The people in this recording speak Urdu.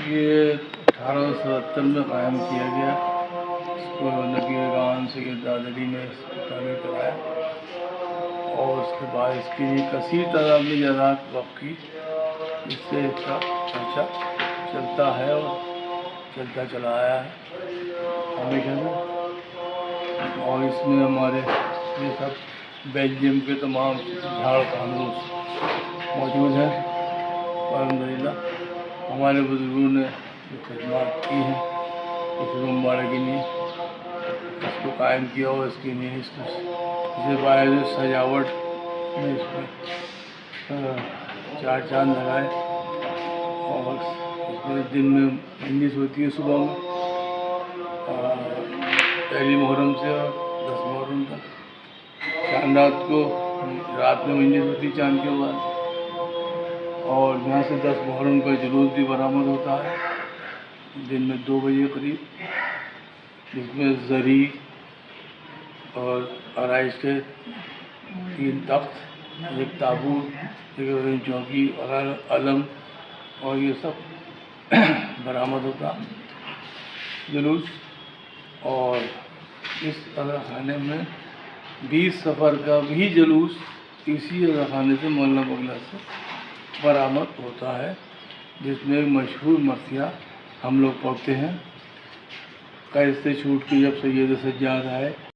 یہ 1877 میں قائم کیا گیا. اس کو نگیر گان سے دادری میں تعمیر کرایا اور اس کے بعد اس کی کثیر تعداد میں جائیداد وقف کی، جس سے اس کا خرچہ چلتا ہے اور چلتا چلا آیا ہے ہمیشہ سے. اور اس میں ہمارے یہ سب بیلجیم کے تمام جھاڑ خانوس موجود ہیں. الحمدللہ ہمارے بزرگوں نے جو خدمات کی ہیں اس امباڑے کے لیے، اس کو قائم کیا اور اس کے لیے اس سے باعث سجاوٹ میں اس میں 4 چاند لگائے. اور اس میں دن میں مجلس ہوتی ہے صبح میں پہلی محرم سے اور 10 محرم تک. چاندرات کو رات میں مجلس ہوتی چاند کے بعد. اور یہاں سے 10 محرم کا جلوس بھی برآمد ہوتا ہے دن میں 2 بجے قریب، جس میں زری اور آرائش کے 3 تخت، ایک تابوت، ایک چوکی اور علم اور یہ سب برآمد ہوتا جلوس. اور اس اذا خانے میں 20 سفر کا بھی جلوس اسی اذا خانے سے مولانا بگلا سے برآمد ہوتا ہے، جس میں مشہور مرثیہ ہم لوگ پڑھتے ہیں: قید سے چھوٹ کے جب سید سجاد آئے.